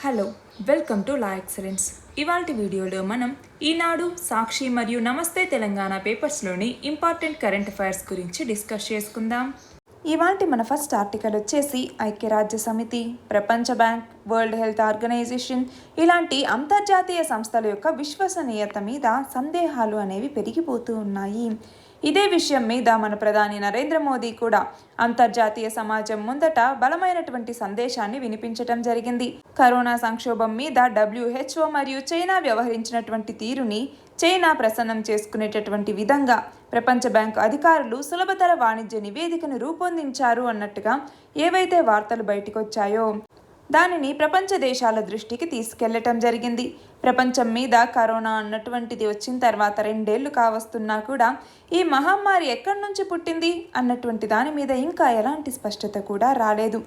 Hello, welcome to Laexcellence. ఇవాల్టి వీడియోలో మనం ఈనాడు, సాక్షి మరియు నమస్తే తెలంగాణ పేపర్స్లోని ఇంపార్టెంట్ కరెంట్ అఫైర్స్ గురించి డిస్కస్ చేసుకుందాం. ఇవాల్టి మన ఫస్ట్ ఆర్టికల్ వచ్చేసి ఐక్యరాజ్య సమితి, ప్రపంచ బ్యాంక్, వరల్డ్ హెల్త్ ఆర్గనైజేషన్ ఇలాంటి అంతర్జాతీయ సంస్థల యొక్క విశ్వసనీయత మీద సందేహాలు అనేవి పెరిగిపోతూ ఉన్నాయి. ఇదే విషయం మీద మన ప్రధాని నరేంద్ర మోదీ కూడా అంతర్జాతీయ సమాజం ముందట బలమైనటువంటి సందేశాన్ని వినిపించటం జరిగింది. కరోనా సంక్షోభం మీద WHO మరియు చైనా వ్యవహరించినటువంటి తీరుని చైనా ప్రసన్నం చేసుకునేటటువంటి విధంగా ప్రపంచ బ్యాంకు అధికారులు సులభతర వాణిజ్య నివేదికను రూపొందించారు అన్నట్టుగా ఏవైతే వార్తలు బయటకొచ్చాయో దానిని ప్రపంచ దేశాల దృష్టికి తీసుకెళ్లటం జరిగింది. ప్రపంచం మీద కరోనా అన్నటువంటిది వచ్చిన తర్వాత 2 ఏళ్లు కావస్తున్నా కూడా ఈ మహమ్మారి ఎక్కడి నుంచి పుట్టింది అన్నటువంటి దాని మీద ఇంకా ఎలాంటి స్పష్టత కూడా రాలేదు.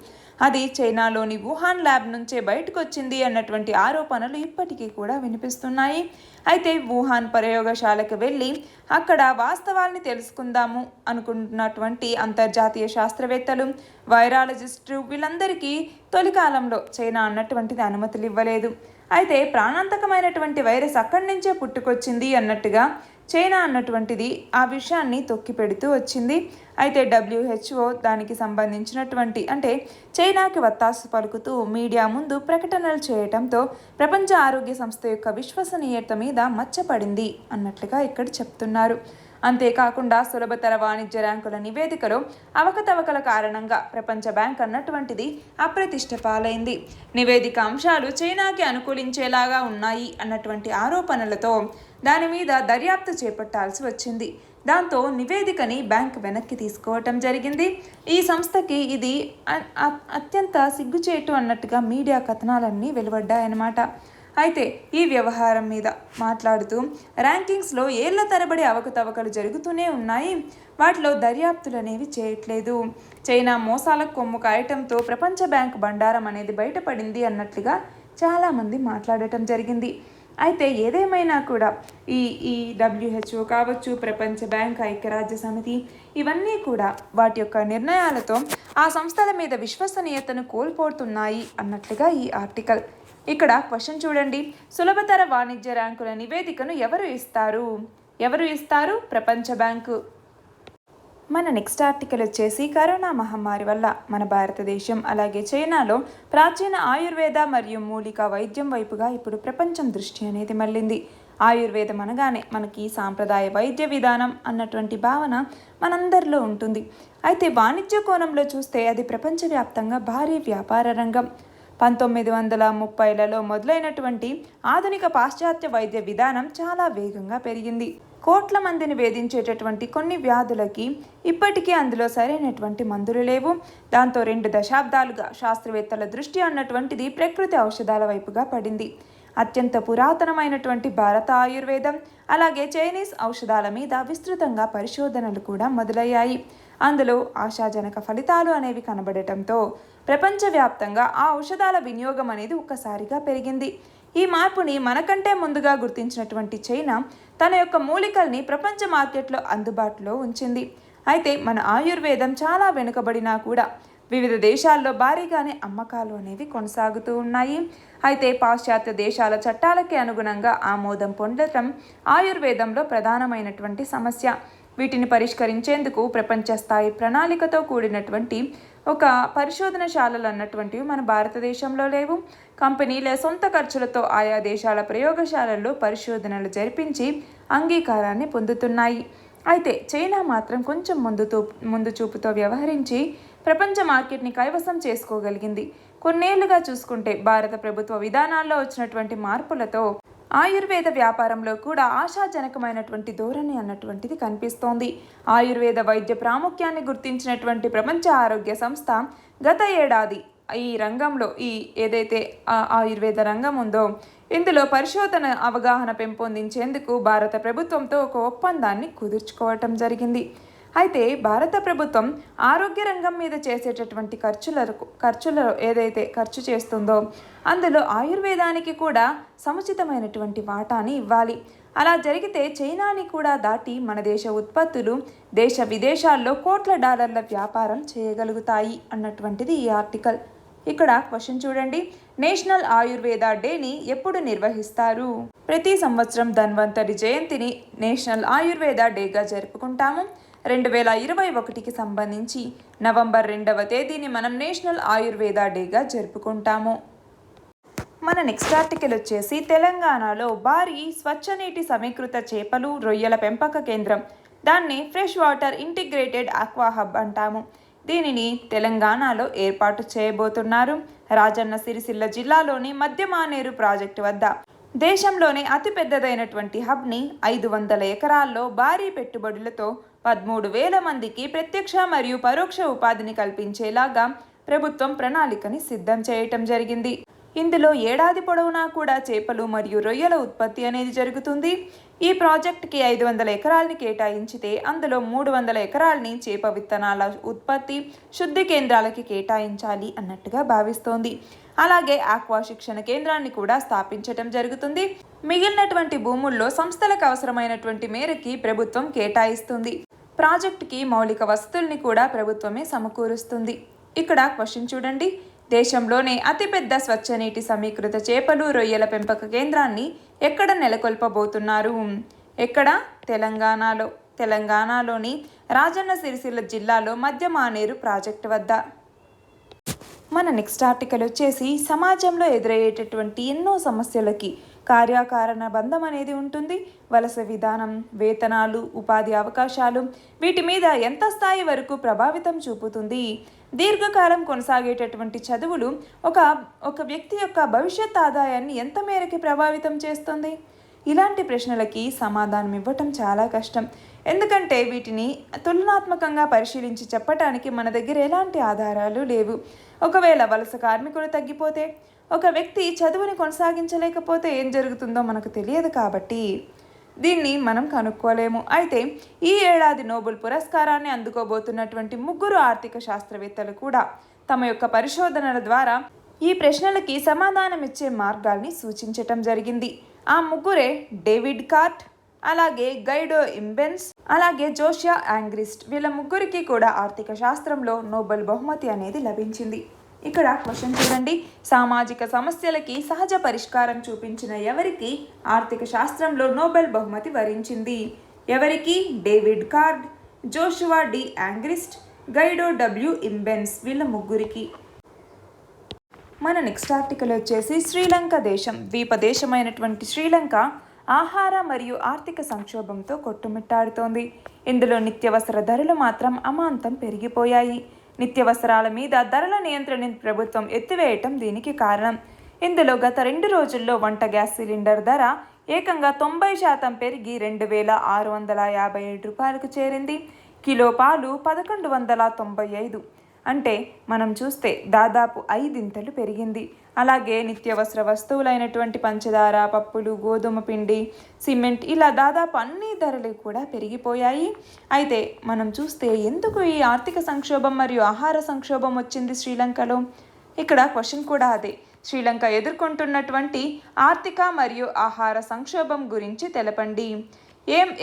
అది చైనాలోని వుహాన్ ల్యాబ్ నుంచే బయటకు వచ్చింది అన్నటువంటి ఆరోపణలు ఇప్పటికీ కూడా వినిపిస్తున్నాయి. అయితే వుహాన్ ప్రయోగశాలకు వెళ్ళి అక్కడ వాస్తవాల్ని తెలుసుకుందాము అనుకుంటున్నటువంటి అంతర్జాతీయ శాస్త్రవేత్తలు, వైరాలజిస్టులు వీళ్ళందరికీ తొలి కాలంలో చైనా అన్నటువంటిది అనుమతులు ఇవ్వలేదు. అయితే ప్రాణాంతకమైనటువంటి వైరస్ అక్కడి నుంచే పుట్టుకొచ్చింది అన్నట్టుగా చైనా అన్నటువంటిది ఆ విషయాన్ని తొక్కిపెడుతూ వచ్చింది. అయితే WHO దానికి సంబంధించినటువంటి అంటే చైనాకి వత్తాసు పలుకుతూ మీడియా ముందు ప్రకటనలు చేయటంతో ప్రపంచ ఆరోగ్య సంస్థ యొక్క విశ్వసనీయత మీద మచ్చపడింది అన్నట్లుగా ఇక్కడ చెప్తున్నారు. అంతేకాకుండా సులభతర వాణిజ్య ర్యాంకుల నివేదికలో అవకతవకల కారణంగా ప్రపంచ బ్యాంక్ అన్నటువంటిది అప్రతిష్ట పాలైంది. నివేదిక అంశాలు చైనాకి అనుకూలించేలాగా ఉన్నాయి అన్నటువంటి ఆరోపణలతో దాని మీద దర్యాప్తు చేపట్టాల్సి వచ్చింది. దాంతో నివేదికని బ్యాంక్ వెనక్కి తీసుకోవటం జరిగింది. ఈ సంస్థకి ఇది అత్యంత సిగ్గుచేటు అన్నట్టుగా మీడియా కథనాలన్నీ వెలువడ్డాయన్నమాట. అయితే ఈ వ్యవహారం మీద మాట్లాడుతూ ర్యాంకింగ్స్లో ఏళ్ల తరబడి అవకతవకలు జరుగుతూనే ఉన్నాయి, వాటిలో దర్యాప్తులు అనేవి చేయట్లేదు, చైనా మోసాలకు కొమ్ము కాయటంతో ప్రపంచ బ్యాంక్ బండారం అనేది బయటపడింది అన్నట్లుగా చాలామంది మాట్లాడటం జరిగింది. అయితే ఏదేమైనా కూడా ఈ WHO కావచ్చు, ప్రపంచ బ్యాంక్, ఐక్యరాజ్య సమితి ఇవన్నీ కూడా వాటి యొక్క నిర్ణయాలతో ఆ సంస్థల మీద విశ్వసనీయతను కోల్పోతున్నాయి అన్నట్లుగా ఈ ఆర్టికల్. ఇక్కడ క్వశ్చన్ చూడండి, సులభతర వాణిజ్య ర్యాంకుల నివేదికను ఎవరు ఇస్తారు? ప్రపంచ బ్యాంకు. మన నెక్స్ట్ ఆర్టికల్ వచ్చేసి కరోనా మహమ్మారి వల్ల మన భారతదేశం అలాగే చైనాలో ప్రాచీన ఆయుర్వేద మరియు మూలికా వైద్యం వైపుగా ఇప్పుడు ప్రపంచం దృష్టి అనేది మళ్ళింది. ఆయుర్వేదం అనగానే మనకి సాంప్రదాయ వైద్య విధానం అన్నటువంటి భావన మనందరిలో ఉంటుంది. అయితే వాణిజ్య కోణంలో చూస్తే అది ప్రపంచవ్యాప్తంగా భారీ వ్యాపార రంగం. 1930లలో మొదలైనటువంటి ఆధునిక పాశ్చాత్య వైద్య విధానం చాలా వేగంగా పెరిగింది. కోట్ల మందిని వేధించేటటువంటి కొన్ని వ్యాధులకి ఇప్పటికీ అందులో సరైనటువంటి మందులు లేవు. దాంతో 2 దశాబ్దాలుగా శాస్త్రవేత్తల దృష్టి అన్నటువంటిది ప్రకృతి ఔషధాల వైపుగా పడింది. అత్యంత పురాతనమైనటువంటి భారత ఆయుర్వేదం అలాగే చైనీస్ ఔషధాల మీద విస్తృతంగా పరిశోధనలు కూడా మొదలయ్యాయి. అందులో ఆశాజనక ఫలితాలు అనేవి కనబడటంతో ప్రపంచవ్యాప్తంగా ఆ ఔషధాల వినియోగం అనేది ఒక్కసారిగా పెరిగింది. ఈ మార్పుని మనకంటే ముందుగా గుర్తించినటువంటి చైనా తన యొక్క మూలికల్ని ప్రపంచ మార్కెట్లో అందుబాటులో ఉంచింది. అయితే మన ఆయుర్వేదం చాలా వెనుకబడినా కూడా వివిధ దేశాల్లో భారీగానే అమ్మకాలు అనేవి కొనసాగుతూ ఉన్నాయి. అయితే పాశ్చాత్య దేశాల చట్టాలకి అనుగుణంగా ఆమోదం పొందటం ఆయుర్వేదంలో ప్రధానమైనటువంటి సమస్య. వీటిని పరిష్కరించేందుకు ప్రపంచ స్థాయి ప్రణాళికతో కూడినటువంటి ఒక పరిశోధనశాలలు అన్నటువంటివి మన భారతదేశంలో లేవు. కంపెనీల సొంత ఖర్చులతో ఆయా దేశాల ప్రయోగశాలల్లో పరిశోధనలు జరిపించి అంగీకారాన్ని పొందుతున్నాయి. అయితే చైనా మాత్రం కొంచెం ముందు చూపుతో వ్యవహరించి ప్రపంచ మార్కెట్ని కైవసం చేసుకోగలిగింది. కొన్నేళ్లుగా చూసుకుంటే భారత ప్రభుత్వ విధానాల్లో వచ్చినటువంటి మార్పులతో ఆయుర్వేద వ్యాపారంలో కూడా ఆశాజనకమైనటువంటి ధోరణి అన్నటువంటిది కనిపిస్తోంది. ఆయుర్వేద వైద్య ప్రాముఖ్యాన్ని గుర్తించినటువంటి ప్రపంచ ఆరోగ్య సంస్థ గత ఏడాది ఈ రంగంలో ఏదైతే ఆయుర్వేద రంగం ఉందో ఇందులో పరిశోధన అవగాహన పెంపొందించేందుకు భారత ప్రభుత్వంతో ఒక ఒప్పందాన్ని కుదుర్చుకోవటం జరిగింది. అయితే భారత ప్రభుత్వం ఆరోగ్య రంగం మీద చేసేటటువంటి ఖర్చులలో ఏదైతే ఖర్చు చేస్తుందో అందులో ఆయుర్వేదానికి కూడా సముచితమైనటువంటి వాటాని ఇవ్వాలి. అలా జరిగితే చైనాని కూడా దాటి మన దేశ ఉత్పత్తులు దేశ విదేశాల్లో కోట్ల డాలర్ల వ్యాపారం చేయగలుగుతాయి అన్నటువంటిది ఈ ఆర్టికల్. ఇక్కడ క్వశ్చన్ చూడండి, నేషనల్ ఆయుర్వేద డేని ఎప్పుడు నిర్వహిస్తారు? ప్రతి సంవత్సరం ధన్వంతరి జయంతిని నేషనల్ ఆయుర్వేద డేగా జరుపుకుంటాము. 2021కి సంబంధించి నవంబర్ 2వ తేదీని మనం నేషనల్ ఆయుర్వేద డేగా జరుపుకుంటాము. మన నెక్స్ట్ ఆర్టికల్ వచ్చేసి తెలంగాణలో భారీ స్వచ్ఛనీటి సమీకృత చేపలు రొయ్యల పెంపక కేంద్రం, దాన్ని fresh water integrated aqua hub అంటాము. దీనిని తెలంగాణలో ఏర్పాటు చేయబోతున్నారు. రాజన్న సిరిసిల్ల జిల్లాలోని మధ్యమానేరు ప్రాజెక్టు వద్ద దేశంలోనే అతిపెద్దదైనటువంటి హబ్ని 500 ఎకరాల్లో భారీ పెట్టుబడులతో 13,000 మందికి ప్రత్యక్ష మరియు పరోక్ష ఉపాధిని కల్పించేలాగా ప్రభుత్వం ప్రణాళికని సిద్ధం చేయటం జరిగింది. ఇందులో ఏడాది పొడవునా కూడా చేపలు మరియు రొయ్యల ఉత్పత్తి అనేది జరుగుతుంది. ఈ ప్రాజెక్టుకి 500 ఎకరాలని కేటాయించితే అందులో 300 ఎకరాలని చేప విత్తనాల ఉత్పత్తి శుద్ధి కేంద్రాలకి కేటాయించాలి అన్నట్టుగా భావిస్తోంది. అలాగే ఆక్వా శిక్షణ కేంద్రాన్ని కూడా స్థాపించటం జరుగుతుంది. మిగిలినటువంటి భూముల్లో సంస్థలకు అవసరమైనటువంటి మేరకి ప్రభుత్వం కేటాయిస్తుంది. ప్రాజెక్టుకి మౌలిక వసతుల్ని కూడా ప్రభుత్వమే సమకూరుస్తుంది. ఇక్కడ క్వశ్చన్ చూడండి, దేశంలోనే అతిపెద్ద స్వచ్ఛనీటి సమీకృత చేపలు రొయ్యల పెంపక కేంద్రాన్ని ఎక్కడ నెలకొల్పబోతున్నారు? ఎక్కడ? తెలంగాణలోని రాజన్న సిరిసిల్ల జిల్లాలో మధ్యమానేరు ప్రాజెక్టు వద్ద. మన నెక్స్ట్ ఆర్టికల్ వచ్చేసి సమాజంలో ఎదురయ్యేటటువంటి ఎన్నో సమస్యలకి కార్యకారణ బంధం అనేది ఉంటుంది. వలస విధానం, వేతనాలు, ఉపాధి అవకాశాలు వీటి మీద ఎంత స్థాయి వరకు ప్రభావితం చూపుతుంది? దీర్ఘకాలం కొనసాగేటటువంటి చదువులు ఒక వ్యక్తి యొక్క భవిష్యత్ ఆదాయాన్ని ఎంత మేరకు ప్రభావితం చేస్తుంది? ఇలాంటి ప్రశ్నలకి సమాధానం ఇవ్వటం చాలా కష్టం. ఎందుకంటే వీటిని తులనాత్మకంగా పరిశీలించి చెప్పటానికి మన దగ్గర ఎలాంటి ఆధారాలు లేవు. ఒకవేళ వలస కార్మికులు తగ్గిపోతే, ఒక వ్యక్తి చదువుని కొనసాగించలేకపోతే ఏం జరుగుతుందో మనకు తెలియదు కాబట్టి దీన్ని మనం కనుక్కోలేము. అయితే ఈ ఏడాది నోబెల్ పురస్కారాన్ని అందుకోబోతున్నటువంటి 3 ఆర్థిక శాస్త్రవేత్తలు కూడా తమ యొక్క పరిశోధనల ద్వారా ఈ ప్రశ్నలకి సమాధానం ఇచ్చే మార్గాల్ని సూచించటం జరిగింది. ఆ 3 డేవిడ్ కార్ట్, అలాగే గైడో ఇంబెన్స్, అలాగే జోషియా యాంగ్రిస్ట్. వీళ్ళ 3కి కూడా ఆర్థిక శాస్త్రంలో నోబెల్ బహుమతి అనేది లభించింది. ఇక్కడ క్వశ్చన్ చూడండి, సామాజిక సమస్యలకి సహజ పరిష్కారం చూపించిన ఎవరికి ఆర్థిక శాస్త్రంలో నోబెల్ బహుమతి వరించింది? ఎవరికి? David Card, Joshua D Angrist, Guido W Imbens. వీళ్ళ 3కి. మన నెక్స్ట్ ఆర్టికల్ వచ్చేసి శ్రీలంక దేశం, ద్వీప దేశమైనటువంటి శ్రీలంక ఆహార మరియు ఆర్థిక సంక్షోభంతో కొట్టుమిట్టాడుతోంది. ఇందులో నిత్యవసర ధరలు మాత్రం అమాంతం పెరిగిపోయాయి. నిత్యవసరాల మీద ధరల నియంత్రణను ప్రభుత్వం ఎత్తివేయటం దీనికి కారణం. ఇందులో గత 2 రోజుల్లో వంట గ్యాస్ సిలిండర్ ధర ఏకంగా 90% పెరిగి 2,657 రూపాయలకు చేరింది. కిలో పాలు 1,195, అంటే మనం చూస్తే దాదాపు 5 పెరిగింది. అలాగే నిత్యవసర వస్తువులైనటువంటి పంచదార, పప్పులు, గోధుమ పిండి, సిమెంట్ ఇలా దాదాపు అన్ని ధరలు కూడా పెరిగిపోయాయి. అయితే మనం చూస్తే ఎందుకు ఈ ఆర్థిక సంక్షోభం మరియు ఆహార సంక్షోభం వచ్చింది శ్రీలంకలో? ఇక్కడ క్వశ్చన్ కూడా అదే. శ్రీలంక ఎదుర్కొంటున్నటువంటి ఆర్థిక మరియు ఆహార సంక్షోభం గురించి తెలపండి.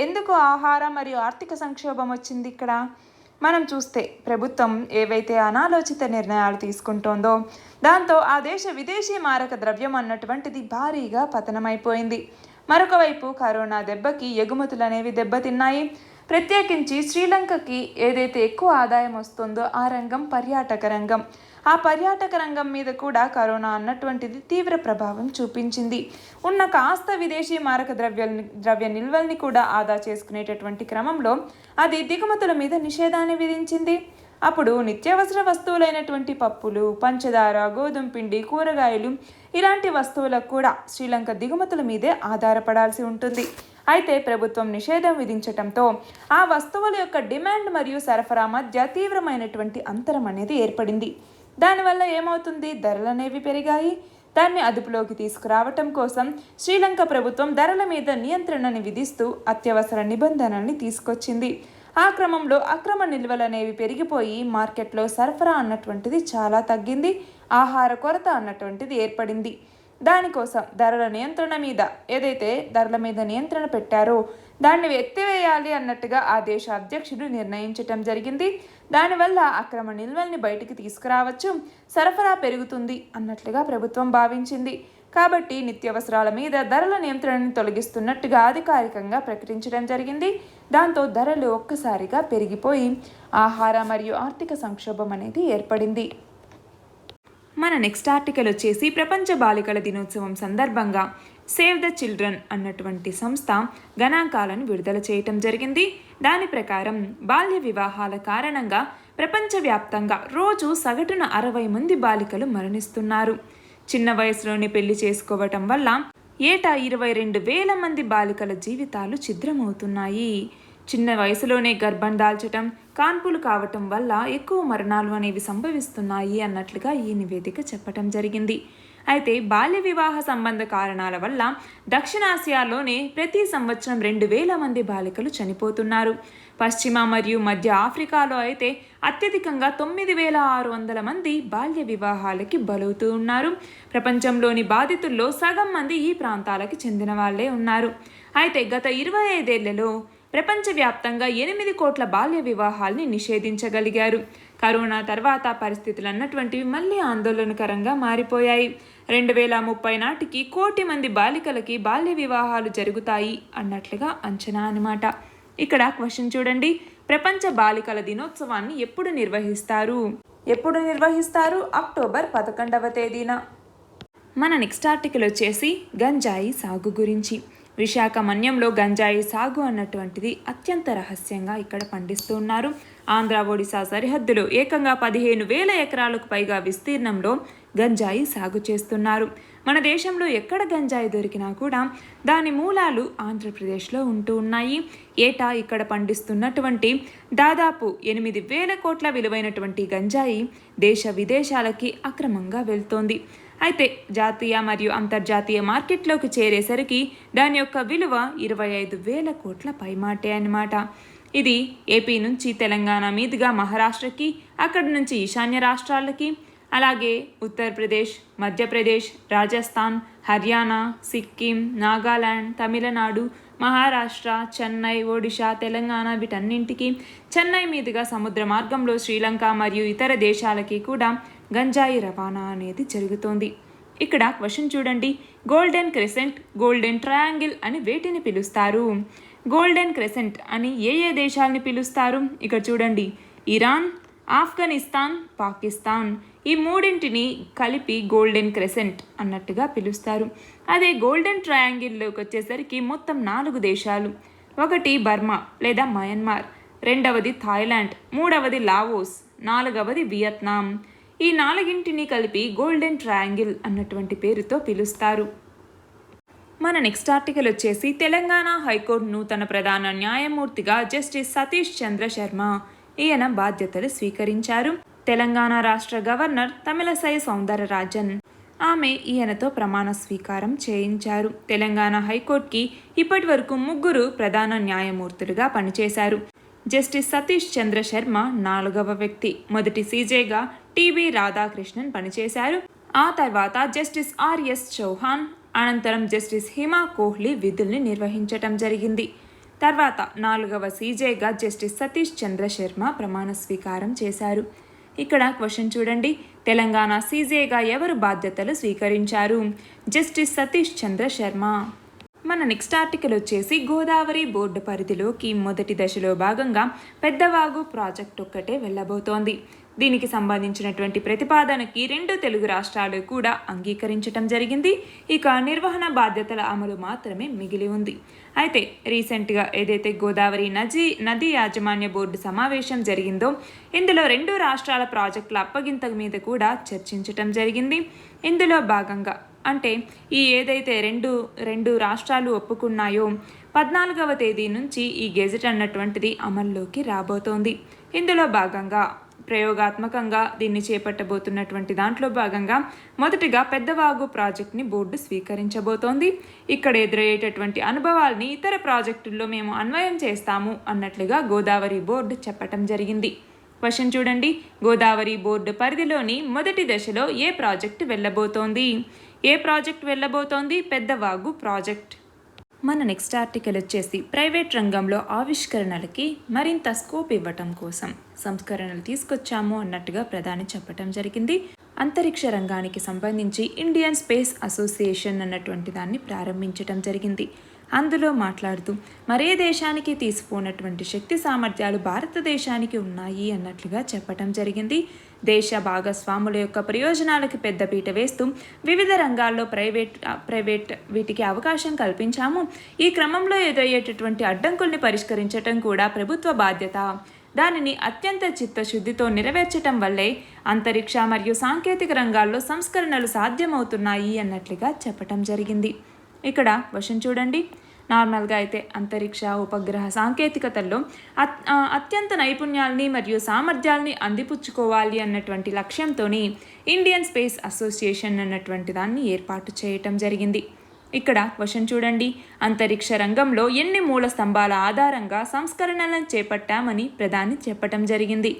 ఎందుకు ఆహార మరియు ఆర్థిక సంక్షోభం వచ్చింది? ఇక్కడ మనం చూస్తే ప్రభుత్వం ఏవైతే అనాలోచిత నిర్ణయాలు తీసుకుంటోందో దాంతో ఆ దేశ విదేశీ మారక ద్రవ్యం అన్నటువంటిది భారీగా పతనమైపోయింది. మరొక వైపు కరోనా దెబ్బకి ఎగుమతులు అనేవి దెబ్బతిన్నాయి. ప్రత్యేకించి శ్రీలంకకి ఏదైతే ఎక్కువ ఆదాయం వస్తుందో ఆ రంగం పర్యాటక రంగం. ఆ పర్యాటక రంగం మీద కూడా కరోనా అన్నటువంటిది తీవ్ర ప్రభావం చూపించింది. ఉన్న కాస్త విదేశీ మారక ద్రవ్య నిల్వల్ని కూడా ఆదా చేసుకునేటటువంటి క్రమంలో అది దిగుమతుల మీద నిషేధాన్ని విధించింది. అప్పుడు నిత్యావసర వస్తువులైనటువంటి పప్పులు, పంచదార, గోధుమ పిండి, కూరగాయలు ఇలాంటి వస్తువులకు కూడా శ్రీలంక దిగుమతుల మీదే ఆధారపడాల్సి ఉంటుంది. అయితే ప్రభుత్వం నిషేధం విధించటంతో ఆ వస్తువుల యొక్క డిమాండ్ మరియు సరఫరా మధ్య తీవ్రమైనటువంటి అంతరం అనేది ఏర్పడింది. దానివల్ల ఏమవుతుంది? ధరలు అనేవి పెరిగాయి. దాన్ని అదుపులోకి తీసుకురావటం కోసం శ్రీలంక ప్రభుత్వం ధరల మీద నియంత్రణని విధిస్తూ అత్యవసర నిబంధనల్ని తీసుకొచ్చింది. ఆ క్రమంలో అక్రమ నిల్వలు అనేవి పెరిగిపోయి మార్కెట్లో సరఫరా అన్నటువంటిది చాలా తగ్గింది. ఆహార కొరత అన్నటువంటిది ఏర్పడింది. దానికోసం ధరల మీద నియంత్రణ పెట్టారో దాన్ని ఎత్తివేయాలి అన్నట్టుగా ఆ దేశ అధ్యక్షుడు నిర్ణయించటం జరిగింది. దానివల్ల అక్రమ నిల్వల్ని బయటికి తీసుకురావచ్చు, సరఫరా పెరుగుతుంది అన్నట్లుగా ప్రభుత్వం భావించింది. కాబట్టి నిత్యావసరాల మీద ధరల నియంత్రణను తొలగిస్తున్నట్టుగా అధికారికంగా ప్రకటించడం జరిగింది. దాంతో ధరలు ఒక్కసారిగా పెరిగిపోయి ఆహార మరియు ఆర్థిక సంక్షోభం అనేది ఏర్పడింది. మన నెక్స్ట్ ఆర్టికల్ వచ్చేసి ప్రపంచ బాలికల దినోత్సవం సందర్భంగా సేవ్ ద చిల్డ్రన్ అన్నటువంటి సంస్థ గణాంకాలను విడుదల చేయటం జరిగింది. దాని ప్రకారం బాల్య వివాహాల కారణంగా ప్రపంచవ్యాప్తంగా రోజు సగటున 60 మంది బాలికలు మరణిస్తున్నారు. చిన్న వయసులోనే పెళ్లి చేసుకోవటం వల్ల ఏటా 22,000 మంది బాలికల జీవితాలు ఛిద్రమవుతున్నాయి. చిన్న వయసులోనే గర్భం దాల్చటం, కాన్పులు కావటం వల్ల ఎక్కువ మరణాలు అనేవి సంభవిస్తున్నాయి అన్నట్లుగా ఈ నివేదిక చెప్పటం జరిగింది. అయితే బాల్య వివాహ సంబంధ కారణాల వల్ల దక్షిణాసియాలోనే ప్రతి సంవత్సరం 2,000 మంది బాలికలు చనిపోతున్నారు. పశ్చిమ మరియు మధ్య ఆఫ్రికాలో అయితే అత్యధికంగా 9,600 మంది బాల్య వివాహాలకి బలవుతూ ఉన్నారు. ప్రపంచంలోని బాధితుల్లో సగం మంది ఈ ప్రాంతాలకు చెందిన వాళ్లే ఉన్నారు. అయితే గత 25 ఏళ్లలో ప్రపంచవ్యాప్తంగా 8 కోట్ల బాల్య వివాహాల్ని నిషేధించగలిగారు. కరోనా తర్వాత పరిస్థితులు అన్నటువంటివి మళ్ళీ ఆందోళనకరంగా మారిపోయాయి. 2030 నాటికి 1 కోటి మంది బాలికలకి బాల్య వివాహాలు జరుగుతాయి అన్నట్లుగా అంచనా అన్నమాట. ఇక్కడ క్వశ్చన్ చూడండి, ప్రపంచ బాలికల దినోత్సవాన్ని ఎప్పుడు నిర్వహిస్తారు? అక్టోబర్ 11వ తేదీన. మన నెక్స్ట్ ఆర్టికల్ వచ్చేసి గంజాయి సాగు గురించి. విశాఖ మన్యంలో గంజాయి సాగు అన్నటువంటిది అత్యంత రహస్యంగా ఇక్కడ పండిస్తూ ఉన్నారు. ఆంధ్ర ఒడిశా సరిహద్దులో ఏకంగా 15,000 ఎకరాలకు పైగా విస్తీర్ణంలో గంజాయి సాగు చేస్తున్నారు. మన దేశంలో ఎక్కడ గంజాయి దొరికినా కూడా దాని మూలాలు ఆంధ్రప్రదేశ్లో ఉంటూ ఉన్నాయి. ఏటా ఇక్కడ పండిస్తున్నటువంటి దాదాపు 8,000 కోట్ల విలువైనటువంటి గంజాయి దేశ విదేశాలకి అక్రమంగా వెళ్తోంది. అయితే జాతీయ మరియు అంతర్జాతీయ మార్కెట్లోకి చేరేసరికి దాని యొక్క విలువ 25,000 కోట్ల పైమాటే అన్నమాట. ఇది ఏపీ నుంచి తెలంగాణ మీదుగా మహారాష్ట్రకి, అక్కడి నుంచి ఈశాన్య రాష్ట్రాలకి, అలాగే ఉత్తరప్రదేశ్, మధ్యప్రదేశ్, రాజస్థాన్, హర్యానా, సిక్కిం, నాగాలాండ్, తమిళనాడు, మహారాష్ట్ర, చెన్నై, ఒడిశా, తెలంగాణ వీటన్నింటికి, చెన్నై మీదుగా సముద్ర మార్గంలో శ్రీలంక మరియు ఇతర దేశాలకి కూడా గంజాయి రవాణా అనేది జరుగుతోంది. ఇక్కడ క్వశ్చన్ చూడండి, గోల్డెన్ క్రెసెంట్, గోల్డెన్ ట్రయాంగిల్ అని వేటిని పిలుస్తారు? గోల్డెన్ క్రెసెంట్ అని ఏ దేశాలని పిలుస్తారు? ఇక్కడ చూడండి, ఇరాన్, ఆఫ్ఘనిస్తాన్, పాకిస్తాన్ ఈ మూడింటిని కలిపి గోల్డెన్ క్రెసెంట్ అన్నట్టుగా పిలుస్తారు. అదే గోల్డెన్ ట్రయాంగిల్లోకి వచ్చేసరికి మొత్తం 4 దేశాలు. ఒకటి బర్మా లేదా మయన్మార్, రెండవది థాయిలాండ్, మూడవది లావోస్, నాలుగవది వియత్నాం. ఈ 4ంటిని కలిపి గోల్డెన్ ట్రయాంగిల్ అన్నటువంటి పేరుతో పిలుస్తారు. మన నెక్స్ట్ ఆర్టికల్ వచ్చేసి తెలంగాణ హైకోర్టు నూతన ప్రధాన న్యాయమూర్తిగా జస్టిస్ సతీష్ చంద్ర శర్మ ఈయన బాధ్యతలు స్వీకరించారు. తెలంగాణ రాష్ట్ర గవర్నర్ తమిళసై సౌందరరాజన్ ఆమె ఈయనతో ప్రమాణ స్వీకారం చేయించారు. తెలంగాణ హైకోర్టుకి ఇప్పటి వరకు 3 ప్రధాన న్యాయమూర్తులుగా పనిచేశారు. జస్టిస్ సతీష్ చంద్ర శర్మ 4వ వ్యక్తి. మొదటి సీజేగా టిబి రాధాకృష్ణన్ పనిచేశారు. ఆ తర్వాత జస్టిస్ ఆర్ఎస్ చౌహాన్, అనంతరం జస్టిస్ హిమా కోహ్లీ విధుల్ని నిర్వహించటం జరిగింది. తర్వాత 4వ సీజేగా జస్టిస్ సతీష్ చంద్ర శర్మ ప్రమాణ స్వీకారం చేశారు. ఇక్కడ క్వశ్చన్ చూడండి, తెలంగాణ సీజేగా ఎవరు బాధ్యతలు స్వీకరించారు? జస్టిస్ సతీష్ చంద్ర శర్మ. మన నెక్స్ట్ ఆర్టికల్ వచ్చేసి గోదావరి బోర్డు పరిధిలోకి మొదటి దశలో భాగంగా పెద్దవాగు ప్రాజెక్ట్ ఒక్కటే వెళ్ళబోతోంది. దీనికి సంబంధించినటువంటి ప్రతిపాదనకి 2 తెలుగు రాష్ట్రాలు కూడా అంగీకరించటం జరిగింది. ఇక నిర్వహణ బాధ్యతల అమలు మాత్రమే మిగిలి ఉంది. అయితే రీసెంట్గా ఏదైతే గోదావరి నది యాజమాన్య బోర్డు సమావేశం జరిగిందో ఇందులో 2 రాష్ట్రాల ప్రాజెక్టుల అప్పగింత మీద కూడా చర్చించటం జరిగింది. ఇందులో భాగంగా అంటే ఈ ఏదైతే రెండు రాష్ట్రాలు ఒప్పుకున్నాయో 14వ తేదీ నుంచి ఈ గెజెట్ అన్నటువంటిది అమల్లోకి రాబోతోంది. ఇందులో భాగంగా ప్రయోగాత్మకంగా దీన్ని చేపట్టబోతున్నటువంటి దాంట్లో భాగంగా మొదటిగా పెద్దవాగు ప్రాజెక్ట్ని బోర్డు స్వీకరించబోతోంది. ఇక్కడ ఎదురయ్యేటటువంటి అనుభవాల్ని ఇతర ప్రాజెక్టుల్లో మేము అన్వయం చేస్తాము అన్నట్లుగా గోదావరి బోర్డు చెప్పటం జరిగింది. క్వశ్చన్ చూడండి, గోదావరి బోర్డు పరిధిలోని మొదటి దశలో ఏ ప్రాజెక్టు వెళ్ళబోతోంది? ఏ ప్రాజెక్ట్ వెళ్ళబోతోంది? పెద్దవాగు ప్రాజెక్ట్. మన నెక్స్ట్ ఆర్టికల్ వచ్చేసి ప్రైవేట్ రంగంలో ఆవిష్కరణలకి మరింత స్కోప్ ఇవ్వటం కోసం సంస్కరణలు తీసుకొచ్చాము అన్నట్టుగా ప్రధాని చెప్పటం జరిగింది. అంతరిక్ష రంగానికి సంబంధించి ఇండియన్ స్పేస్ అసోసియేషన్ అన్నటువంటి దాన్ని ప్రారంభించటం జరిగింది. అందులో మాట్లాడుతూ మరే దేశానికి తీసిపోనటువంటి శక్తి సామర్థ్యాలు భారతదేశానికి ఉన్నాయి అన్నట్లుగా చెప్పటం జరిగింది. దేశ భాగస్వాముల యొక్క ప్రయోజనాలకు పెద్దపీట వేస్తూ వివిధ రంగాల్లో ప్రైవేట్ వీటికి అవకాశం కల్పించాము. ఈ క్రమంలో ఎదురయ్యేటటువంటి అడ్డంకుల్ని పరిష్కరించటం కూడా ప్రభుత్వ బాధ్యత. దానిని అత్యంత చిత్తశుద్ధితో నెరవేర్చటం వల్లే అంతరిక్ష మరియు సాంకేతిక రంగాల్లో సంస్కరణలు సాధ్యమవుతున్నాయి అన్నట్లుగా చెప్పటం జరిగింది. ఇక్కడ క్వశ్చన్ చూడండి. నార్మల్గా అయితే అంతరిక్ష ఉపగ్రహ సాంకేతికతల్లో అత్యంత నైపుణ్యాల్ని మరియు సామర్థ్యాల్ని అందిపుచ్చుకోవాలి అన్నటువంటి లక్ష్యంతోని ఇండియన్ స్పేస్ అసోసియేషన్ అన్నటువంటి దాన్ని ఏర్పాటు చేయటం జరిగింది. ఇక్కడ క్వశ్చన్ చూడండి. అంతరిక్ష రంగంలో ఎన్ని మూల స్తంభాల ఆధారంగా సంస్కరణలను చేపట్టామని ప్రధాని చెప్పటం జరిగింది.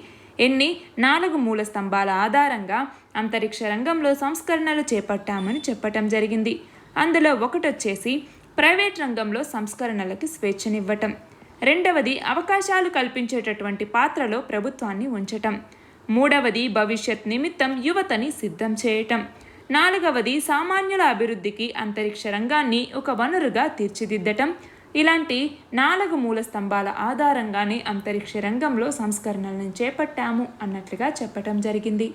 4 మూల స్తంభాల ఆధారంగా అంతరిక్ష రంగంలో సంస్కరణలు చేపట్టామని చెప్పటం జరిగింది. అందులో ఒకటి వచ్చేసి ప్రైవేట్ రంగంలో సంస్కరణలకి స్వేచ్ఛనివ్వటం. రెండవది అవకాశాలు కల్పించేటటువంటి పాత్రలో ప్రభుత్వాన్ని ఉంచటం. మూడవది భవిష్యత్ నిమిత్తం యువతని సిద్ధం చేయటం. నాలుగవది సామాన్యుల అభివృద్ధికి అంతరిక్ష రంగాన్ని ఒక వనరుగా తీర్చిదిద్దటం. ఇలాంటి 4 మూల స్తంభాల ఆధారంగానే అంతరిక్ష రంగంలో సంస్కరణలను చేపట్టాము అన్నట్లుగా చెప్పటం జరిగింది.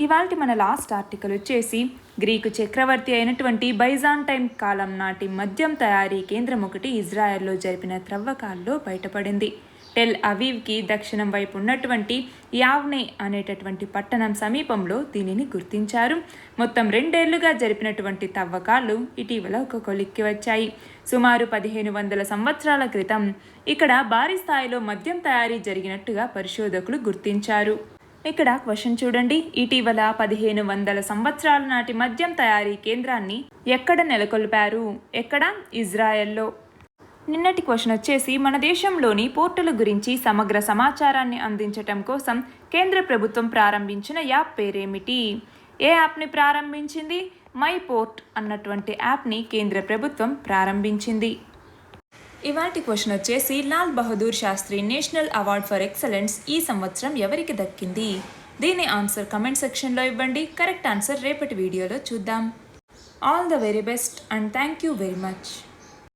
ఇవాల్టి మన లాస్ట్ ఆర్టికల్ వచ్చేసి గ్రీకు చక్రవర్తి అయినటువంటి బైజాంటైన్ కాలం నాటి మద్యం తయారీ కేంద్రం ఒకటి ఇజ్రాయెల్లో జరిపిన త్రవ్వకాల్లో బయటపడింది. టెల్ అవీవ్కి దక్షిణం వైపు ఉన్నటువంటి యావ్నే అనేటటువంటి పట్టణం సమీపంలో దీనిని గుర్తించారు. మొత్తం 2 ఏళ్లుగా జరిపినటువంటి తవ్వకాలు ఇటీవల ఒక కొలిక్కి వచ్చాయి. సుమారు 1500 సంవత్సరాల క్రితం ఇక్కడ భారీ స్థాయిలో మద్యం తయారీ జరిగినట్టుగా పరిశోధకులు గుర్తించారు. ఇక్కడ క్వశ్చన్ చూడండి. ఇటీవల 1500 సంవత్సరాల నాటి మద్యం తయారీ కేంద్రాన్ని ఎక్కడ నెలకొల్పారు? ఎక్కడ? ఇజ్రాయెల్లో. నిన్నటి క్వశ్చన్ వచ్చేసి మన దేశంలోని పోర్టుల గురించి సమగ్ర సమాచారాన్ని అందించటం కోసం కేంద్ర ప్రభుత్వం ప్రారంభించిన యాప్ పేరేమిటి? ఏ యాప్ని ప్రారంభించింది? మై పోర్ట్ అన్నటువంటి యాప్ని కేంద్ర ప్రభుత్వం ప్రారంభించింది. ఇవాటి క్వశ్చన్ వచ్చేసి Lal Bahadur Shastri national award for excellence ఈ సంవత్సరం ఎవరికి దక్కింది? దీని ఆన్సర్ కమెంట్ సెక్షన్లో ఇవ్వండి. కరెక్ట్ ఆన్సర్ రేపటి వీడియోలో చూద్దాం. All the very best and thank you very much.